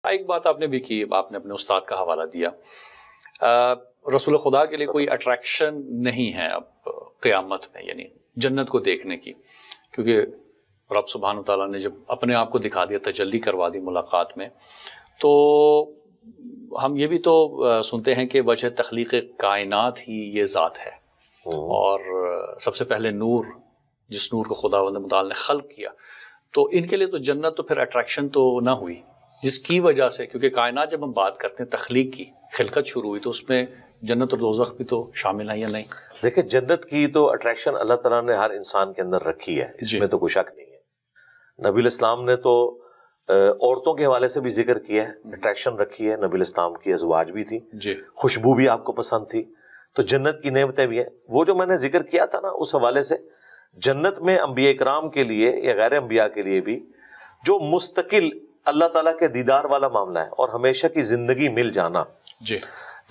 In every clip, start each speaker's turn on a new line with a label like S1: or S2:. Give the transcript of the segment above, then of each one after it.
S1: ایک بات آپ نے بھی کی، آپ نے اپنے استاد کا حوالہ دیا، رسول خدا کے لیے کوئی اٹریکشن نہیں ہے اب قیامت میں، یعنی جنت کو دیکھنے کی، کیونکہ رب سبحانہ تعالیٰ نے جب اپنے آپ کو دکھا دیا، تجلی کروا دی ملاقات میں، تو ہم یہ بھی تو سنتے ہیں کہ وجہ تخلیق کائنات ہی یہ ذات ہے، اور سب سے پہلے نور، جس نور کو خداوند متعال نے خلق کیا، تو ان کے لیے تو جنت تو پھر اٹریکشن تو نہ ہوئی، جس کی وجہ سے، کیونکہ کائنات جب ہم بات کرتے ہیں تخلیق کی، خلقت شروع ہوئی، تو اس میں جنت اور دوزخ بھی تو شامل ہے یا نہیں؟
S2: دیکھیں، جنت کی تو اٹریکشن اللہ تعالیٰ نے ہر انسان کے اندر رکھی ہے، اس میں تو کوئی شک نہیں ہے۔ نبی الاسلام نے تو عورتوں کے حوالے سے بھی ذکر کیا ہے، اٹریکشن رکھی ہے، نبی الاسلام کی ازواج بھی تھی، خوشبو بھی آپ کو پسند تھی، تو جنت کی نعمتیں بھی ہیں۔ وہ جو میں نے ذکر کیا تھا نا، اس حوالے سے جنت میں انبیاء کرام کے لیے یا غیر انبیاء کے لیے بھی جو مستقل اللہ تعالیٰ کے دیدار والا معاملہ ہے، اور ہمیشہ کی زندگی مل جانا،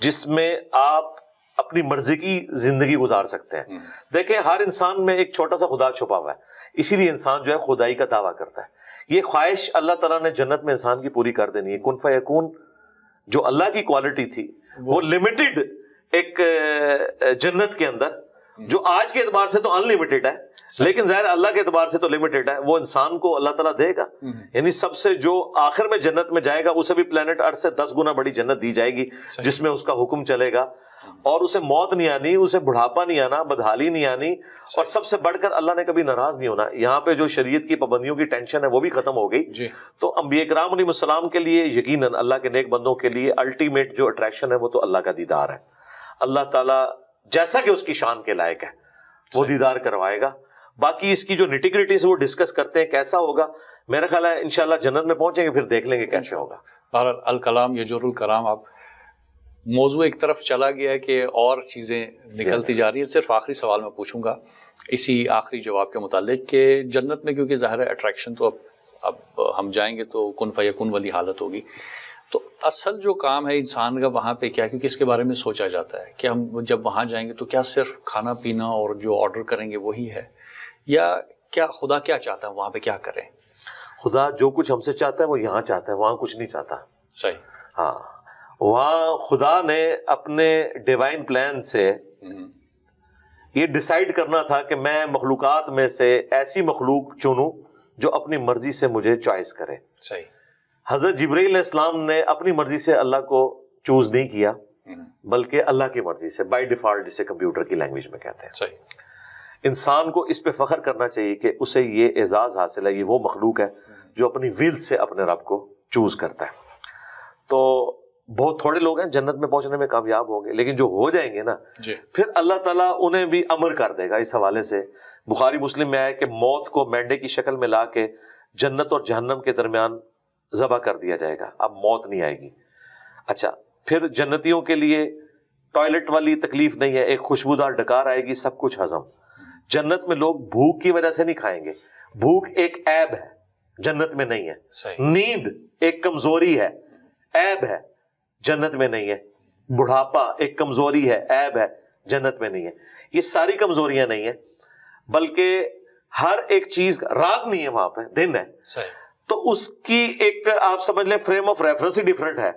S2: جس میں آپ اپنی مرضی کی زندگی گزار سکتے ہیں۔ دیکھیں، ہر انسان میں ایک چھوٹا سا خدا چھپا ہوا ہے، اسی لیے انسان جو ہے خدائی کا دعویٰ کرتا ہے۔ یہ خواہش اللہ تعالیٰ نے جنت میں انسان کی پوری کر دینی ہے۔ کن فیکون جو اللہ کی کوالٹی تھی، وہ لمیٹڈ ایک جنت کے اندر، جو آج کے اعتبار سے تو ان لمیٹڈ ہے، لیکن ظاہر اللہ کے اعتبار سے تو لمیٹڈ ہے، وہ انسان کو اللہ تعالیٰ دے گا۔ یعنی سب سے جو آخر میں جنت میں جائے گا، اسے بھی پلانٹ ارتھ سے 10 گنا بڑی جنت دی جائے گی، جس میں اس کا حکم چلے گا، اور اسے موت نہیں آنی، اسے بڑھاپا نہیں آنا، بدحالی نہیں آنی، اور سب سے بڑھ کر اللہ نے کبھی ناراض نہیں ہونا۔ یہاں پہ جو شریعت کی پابندیوں کی ٹینشن ہے وہ بھی ختم ہو گئی۔ تو انبیاء کرام علیہ السلام کے لیے یقیناً اللہ کے نیک بندوں کے لیے الٹیمیٹ جو اٹریکشن ہے وہ تو اللہ کا دیدار ہے۔ اللہ تعالیٰ جیسا کہ اس کی شان کے لائق ہے وہ دیدار کروائے گا۔ باقی اس کی جو نیٹی گریٹیز وہ ڈسکس کرتے ہیں کیسا ہوگا، میرا خیال ہے انشاءاللہ جنت میں پہنچیں گے پھر دیکھ لیں گے کیسے ہوگا۔
S1: بہرحال الکلام یجر الکلام، اب موضوع ایک طرف چلا گیا ہے کہ اور چیزیں نکلتی جا رہی ہیں۔ صرف آخری سوال میں پوچھوں گا اسی آخری جواب کے متعلق کہ جنت میں کیونکہ ظاہر ہے اٹریکشن تو اب ہم جائیں گے تو کن فیکون والی حالت ہوگی، تو اصل جو کام ہے انسان کا وہاں پہ کیا، کیونکہ اس کے بارے میں سوچا جاتا ہے کہ ہم جب وہاں جائیں گے تو کیا صرف کھانا پینا اور جو آرڈر کریں گے وہی ہے، یا کیا خدا کیا چاہتا ہے وہاں پہ کیا کریں؟
S2: خدا جو کچھ ہم سے چاہتا ہے وہ یہاں چاہتا ہے، وہاں کچھ نہیں چاہتا۔
S1: صحیح،
S2: ہاں، وہاں خدا نے اپنے ڈیوائن پلان سے یہ ڈیسائیڈ کرنا تھا کہ میں مخلوقات میں سے ایسی مخلوق چنوں جو اپنی مرضی سے مجھے چوائس کرے۔
S1: صحیح،
S2: حضرت جبرائیل علیہ السلام نے اپنی مرضی سے اللہ کو چوز نہیں کیا، بلکہ اللہ کی مرضی سے، بائی ڈیفالٹ، جسے کمپیوٹر کی لینگویج میں کہتے ہیں۔
S1: صحیح،
S2: انسان کو اس پہ فخر کرنا چاہیے کہ اسے یہ اعزاز حاصل ہے، یہ وہ مخلوق ہے جو اپنی ول سے اپنے رب کو چوز کرتا ہے۔ تو بہت تھوڑے لوگ ہیں جنت میں پہنچنے میں کامیاب ہوں گے، لیکن جو ہو جائیں گے نا، پھر اللہ تعالیٰ انہیں بھی امر کر دے گا۔ اس حوالے سے بخاری مسلم میں آیا کہ موت کو مینڈے کی شکل میں لا کے جنت اور جہنم کے درمیان ذبح کر دیا جائے گا، اب موت نہیں آئے گی۔ اچھا، پھر جنتیوں کے لیے ٹوائلٹ والی تکلیف نہیں ہے، ایک خوشبودار ڈکار آئے گی، سب کچھ ہضم۔ جنت میں لوگ بھوک کی وجہ سے نہیں کھائیں گے، بھوک ایک عیب ہے، جنت میں نہیں ہے۔ نیند ایک کمزوری ہے، عیب ہے، جنت میں نہیں ہے۔ بڑھاپا ایک کمزوری ہے، عیب ہے، جنت میں نہیں ہے۔ یہ ساری کمزوریاں نہیں ہیں، بلکہ ہر ایک چیز، رات نہیں ہے وہاں پہ، دن ہے، تو اس کی ایک آپ سمجھ لیں frame of reference he different ہے۔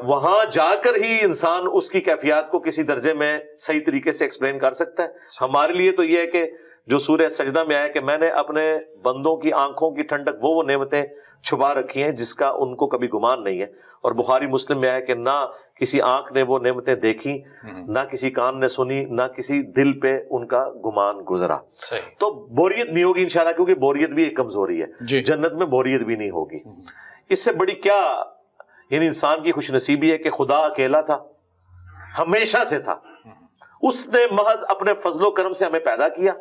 S2: وہاں جا کر ہی انسان اس کی کیفیات کو کسی درجے میں صحیح طریقے سے ایکسپلین کر سکتا ہے۔ ہمارے لیے تو یہ ہے کہ جو سورہ سجدہ میں آیا کہ میں نے اپنے بندوں کی آنکھوں کی ٹھنڈک وہ نعمتیں چھپا رکھی ہیں جس کا ان کو کبھی گمان نہیں ہے، اور بخاری مسلم میں آیا کہ نہ کسی آنکھ نے وہ نعمتیں دیکھی، نہ کسی کان نے سنی، نہ کسی دل پہ ان کا گمان گزرا۔ تو بوریت نہیں ہوگی انشاءاللہ، کیونکہ بوریت بھی ایک کمزوری ہے، جنت میں بوریت بھی نہیں ہوگی۔ اس سے بڑی کیا یعنی انسان کی خوش نصیبی ہے کہ خدا اکیلا تھا، ہمیشہ سے تھا، اس نے محض اپنے فضل و کرم سے ہمیں پیدا کیا،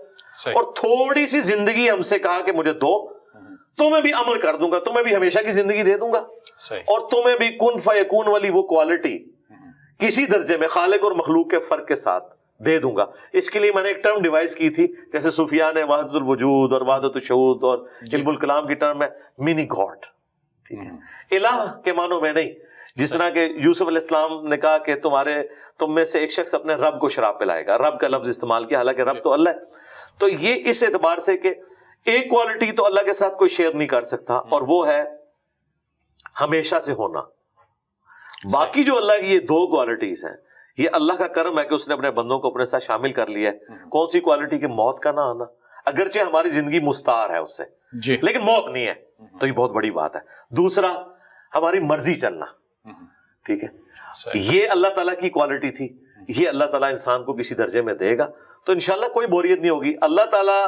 S2: اور تھوڑی سی زندگی ہم سے کہا کہ مجھے دو، تمہیں بھی امر کر دوں گا، تمہیں بھی ہمیشہ کی زندگی دے دوں گا، اور تمہیں بھی کن فیکون والی وہ کوالٹی کسی درجے میں خالق اور مخلوق کے فرق کے ساتھ دے دوں گا۔ اس کے لیے میں نے ایک ٹرم ڈیوائز کی تھی، جیسے صوفیاء نے وحدت الوجود اور وحدت الشہود اور علم الکلام کی ٹرم ہے منی گاڈ، ٹھیک ہے، الہ کے معنوں میں نہیں۔ جس طرح کہ یوسف علیہ السلام نے کہا کہ تم میں سے ایک شخص اپنے رب کو شراب پلائے گا، رب کا لفظ استعمال کیا، حالانکہ رب تو اللہ ہے۔ تو یہ اس اعتبار سے کہ ایک کوالٹی تو اللہ کے ساتھ کوئی شیئر نہیں کر سکتا، اور وہ ہے ہمیشہ سے ہونا. باقی جو اللہ کی یہ 2 کوالٹیز ہیں, یہ اللہ کا کرم ہے کہ اس نے اپنے بندوں کو اپنے ساتھ شامل کر لیا ہے. کون سی کوالٹی کی؟ موت کا نہ آنا. اگرچہ ہماری زندگی مستعار ہے اس سے
S1: جی,
S2: لیکن موت نہیں ہے, تو یہ بہت بڑی بات ہے. دوسرا, ہماری مرضی چلنا. ٹھیک ہے, یہ اللہ تعالیٰ کی کوالٹی تھی, یہ اللہ تعالیٰ انسان کو کسی درجے میں دے گا تو انشاءاللہ کوئی بوریت نہیں ہوگی. اللہ تعالیٰ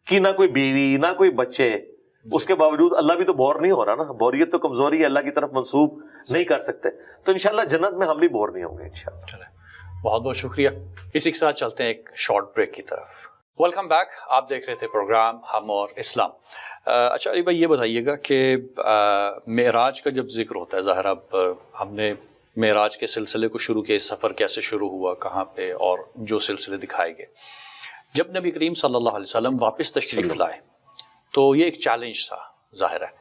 S2: کی نہ کوئی بیوی نہ کوئی بچے, اس کے باوجود اللہ بھی تو بور نہیں ہو رہا نا. بوریت تو کمزوری ہے, اللہ کی طرف منسوب نہیں کر سکتے. تو انشاءاللہ جنت میں ہم بھی بور نہیں ہوں گے انشاءاللہ.
S1: چلے, بہت بہت شکریہ. اسی کے ساتھ چلتے ہیں ایک شارٹ بریک کی طرف. Welcome back. آپ دیکھ رہے تھے پروگرام ہم اور اسلام. اچھا علی بھائی, یہ بتائیے گا کہ معراج کا جب ذکر ہوتا ہے, ظاہر اب ہم نے معراج کے سلسلے کو شروع کیا, اس سفر کیسے شروع ہوا, کہاں پہ, اور جو سلسلے دکھائے گئے. جب نبی کریم صلی اللہ علیہ وسلم واپس تشریف لائے تو یہ ایک چیلنج تھا, ظاہر ہے.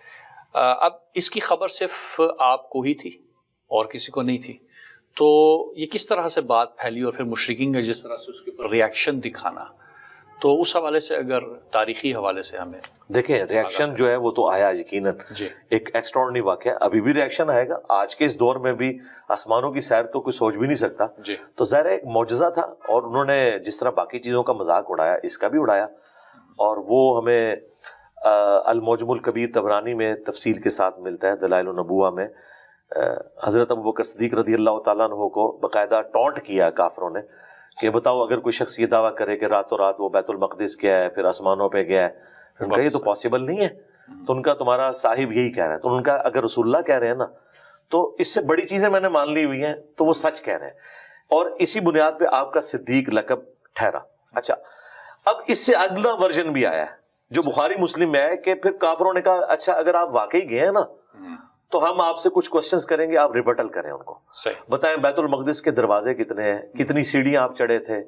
S1: اب اس کی خبر صرف آپ کو ہی تھی اور کسی کو نہیں تھی, تو یہ کس طرح سے بات پھیلی, اور پھر مشرکین کا جس طرح سے اس کے اوپر ریاکشن دکھانا, تو اس حوالے سے اگر تاریخی حوالے سے ہمیں
S2: دیکھیں. ریاکشن جو ہے وہ تو آیا یقیناً, ایک ایکسٹراڈنری واقعہ. ابھی بھی ریاکشن آئے گا. آج کے اس دور میں بھی آسمانوں کی سیر تو کوئی سوچ بھی نہیں سکتا. تو ظاہر ایک معجزہ تھا, اور انہوں نے جس طرح باقی چیزوں کا مذاق اڑایا, اس کا بھی اڑایا. اور وہ ہمیں المعجم الکبیر طبرانی میں تفصیل کے ساتھ ملتا ہے. دلائل النبوہ میں حضرت ابوبکر صدیق رضی اللہ تعالیٰ عنہ کو باقاعدہ ٹونٹ کیا کافروں نے کہ بتاؤ, اگر کوئی شخص یہ دعویٰ کرے کہ راتوں رات وہ بیت المقدس گیا ہے, پھر آسمانوں پہ گیا ہے, ان کا یہ تو پاسبل نہیں ہے. تو ان کا تمہارا صاحب یہی کہہ رہا ہے. تو ان کا اگر رسول اللہ کہہ رہے ہیں نا, تو اس سے بڑی چیزیں میں نے مان لی ہوئی ہیں, تو وہ سچ کہہ رہے ہیں. اور اسی بنیاد پہ آپ کا صدیق لقب ٹھہرا. اچھا, اب اس سے اگلا ورژن بھی آیا ہے جو بخاری مسلم میں ہے, کہ پھر کافروں نے کہا اچھا اگر آپ واقعی گئے ہیں نا تو ہم آپ سے کچھ کوشچنز کریں گے, آپ ریبٹل کریں ان کو. بتائیں بیت المقدس کے دروازے کتنے ہیں, کتنی سیڑھیاں آپ چڑھے تھے,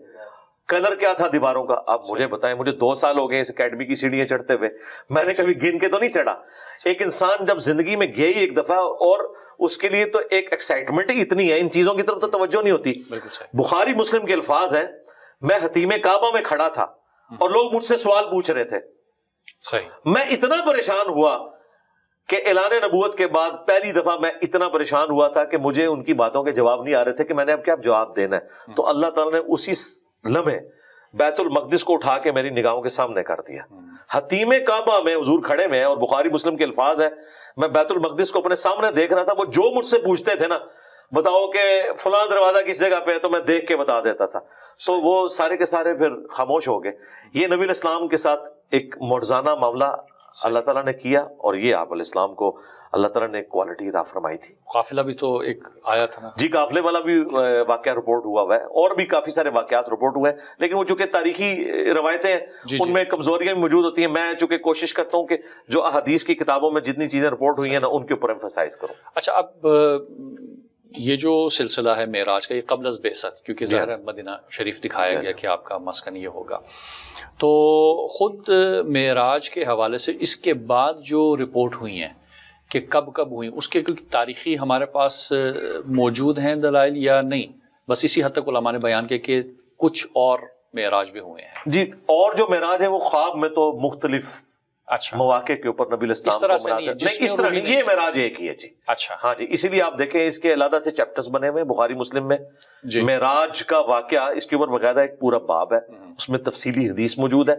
S2: کلر کیا تھا دیواروں کا, آپ مجھے بتائیں. مجھے 2 سال ہو گئے اس اکیڈمی کی سیڑھیاں چڑھتے ہوئے, میں نے کبھی گن کے تو نہیں چڑھا. ایک انسان جب زندگی میں گیا ہی ایک دفعہ, اور اس کے لیے تو ایک ایکسائٹمنٹ ہی اتنی ہے, ان چیزوں کی طرف تو توجہ نہیں ہوتی. بخاری مسلم کے الفاظ ہیں, میں حتیم کعبہ میں کھڑا تھا اور لوگ مجھ سے سوال پوچھ رہے تھے. میں اتنا پریشان ہوا کہ اعلان نبوت کے بعد پہلی دفعہ میں اتنا پریشان ہوا تھا کہ مجھے ان کی باتوں کے جواب نہیں آ رہے تھے, کہ میں نے اب کیا جواب دینا ہے. تو اللہ تعالیٰ نے اسی لمحے بیت المقدس کو اٹھا کے میری نگاہوں کے سامنے کر دیا. حتیم کعبہ میں حضور کھڑے میں, اور بخاری مسلم کے الفاظ ہیں, میں بیت المقدس کو اپنے سامنے دیکھ رہا تھا. وہ جو مجھ سے پوچھتے تھے نا, بتاؤ کہ فلاں دروازہ کس جگہ پہ ہے, تو میں دیکھ کے بتا دیتا تھا. تو وہ سارے کے سارے پھر خاموش ہو گئے. یہ نبی علیہ السلام کے ساتھ ایک معجزانہ معاملہ اللہ تعالیٰ نے کیا, اور یہ آپ علیہ السلام کو اللہ تعالیٰ نے ایک کوالٹی عطا فرمائی تھی.
S1: قافلہ بھی تو ایک آیا تھا نا.
S2: جی, قافلے والا بھی واقعہ رپورٹ ہوا ہے, اور بھی کافی سارے واقعات رپورٹ ہوئے ہیں, لیکن وہ چونکہ تاریخی روایتیں ہیں, ان میں کمزوریاں بھی موجود ہوتی ہیں. میں چونکہ کوشش کرتا ہوں کہ جو احادیث کی کتابوں میں جتنی چیزیں رپورٹ ہوئی ہیں نا, ان کے اوپر ایمفسائز کروں.
S1: اچھا, اب یہ جو سلسلہ ہے معراج کا, یہ قبل از بعثت, کیونکہ ظاہر مدینہ شریف دکھایا گیا کہ آپ کا مسکن یہ ہوگا, تو خود معراج کے حوالے سے اس کے بعد جو رپورٹ ہوئی ہیں کہ کب کب ہوئی, اس کے کیونکہ تاریخی ہمارے پاس موجود ہیں دلائل یا نہیں, بس اسی حد تک علماء نے بیان کیا کہ کچھ اور معراج بھی ہوئے ہیں.
S2: جی, اور جو معراج ہے وہ خواب میں تو مختلف مواقع کے اوپر نبی علیہ السلام کو نہیں, اس طرح نہیں, یہ معراج ایک ہی ہے. جی
S1: اچھا,
S2: ہاں جی, اسی لیے آپ دیکھیں اس کے علیحدہ سے چیپٹرز بنے ہوئے بخاری مسلم میں. معراج کا واقعہ, اس کے اوپر باقاعدہ ایک پورا باب ہے, اس میں تفصیلی حدیث موجود ہے.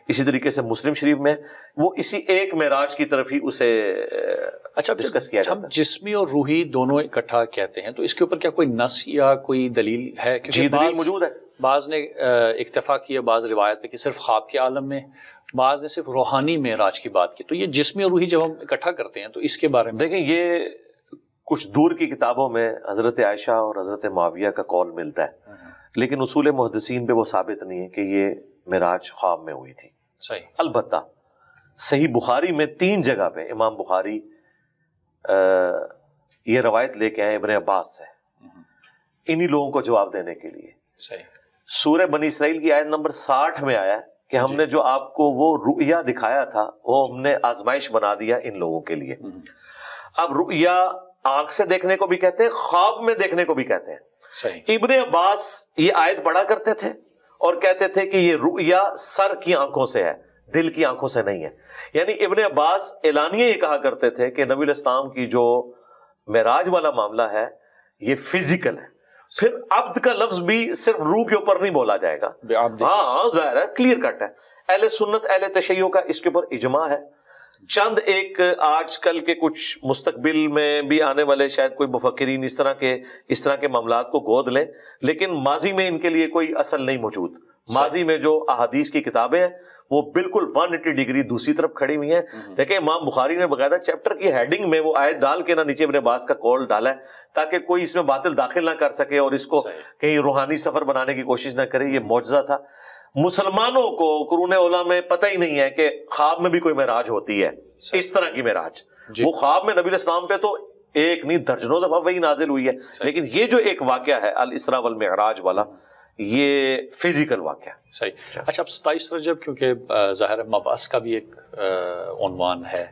S2: اسی طریقے سے مسلم شریف میں وہ اسی ایک معراج کی طرف ہی اسے ڈسکس کیا جاتا ہے.
S1: جسمی اور روحی دونوں اکٹھا کہتے ہیں, تو اس کے اوپر کیا کوئی نص یا کوئی دلیل ہے؟
S2: جی, دلیل موجود ہے.
S1: بعض نے اکتفا کیا بعض روایت پہ کہ صرف خواب کے عالم میں, بعض نے صرف روحانی معراج کی بات کی. تو یہ جسمی اور روحی جب ہم اکٹھا کرتے ہیں تو اس کے بارے میں
S2: دیکھیں, یہ کچھ دور کی کتابوں میں حضرت عائشہ اور حضرت معاویہ کا قول ملتا ہے, لیکن اصول محدثین پہ وہ ثابت نہیں ہے کہ یہ معراج خواب میں ہوئی تھی.
S1: صحیح.
S2: البتہ صحیح بخاری میں 3 جگہ پہ امام بخاری یہ روایت لے کے آئے ابن عباس سے, انہی لوگوں کو جواب دینے کے لیے.
S1: صحیح.
S2: سورہ بنی اسرائیل کی آیت نمبر 60 میں آیا کہ ہم نے جو آپ کو وہ رؤیا دکھایا تھا وہ ہم نے آزمائش بنا دیا ان لوگوں کے لیے. اب رؤیا آنکھ سے دیکھنے کو بھی کہتے ہیں, خواب میں دیکھنے کو بھی کہتے ہیں.
S1: صحیح.
S2: ابن عباس یہ آیت پڑھا کرتے تھے اور کہتے تھے کہ یہ رؤیا سر کی آنکھوں سے ہے, دل کی آنکھوں سے نہیں ہے. یعنی ابن عباس اعلانیہ یہ کہا کرتے تھے کہ نبی علیہ السلام کی جو معراج والا معاملہ ہے یہ فزیکل ہے. پھر عبد کا لفظ بھی صرف روح کے اوپر نہیں بولا جائے گا. ہاں ظاہر ہے, کلیئر کٹ ہے. اہل سنت اہل تشیع کا اس کے اوپر اجماع ہے. چند ایک آج کل کے کچھ مستقبل میں بھی آنے والے شاید کوئی مفکرین اس طرح کے معاملات کو گود لیں, لیکن ماضی میں ان کے لیے کوئی اصل نہیں موجود. ماضی میں جو احادیث کی کتابیں ہیں وہ بالکل 180 ڈگری دوسری طرف کھڑی ہوئی ہیں. دیکھیں امام بخاری نے باقاعدہ چیپٹر کی ہیڈنگ میں وہ آیت ڈال کے نیچے ابن عباس کا قول ڈالا ہے تاکہ کوئی اس میں باطل داخل نہ کر سکے اور اس کو کہیں روحانی سفر بنانے کی کوشش نہ کرے. یہ معجزہ تھا. مسلمانوں کو قرون اولیٰ میں پتہ ہی نہیں ہے کہ خواب میں بھی کوئی معراج ہوتی ہے, اس طرح کی معراج. وہ خواب میں نبی علیہ السلام پہ تو ایک نہیں درجنوں دفعہ وہی نازل ہوئی ہے, لیکن یہ جو ایک واقعہ ہے الاسراء والمعراج والا یہ فزیکل واقعہ.
S1: صحیح. اچھا اب 27 رجب کیونکہ ظاہر مبعث کا بھی ایک عنوان ہے,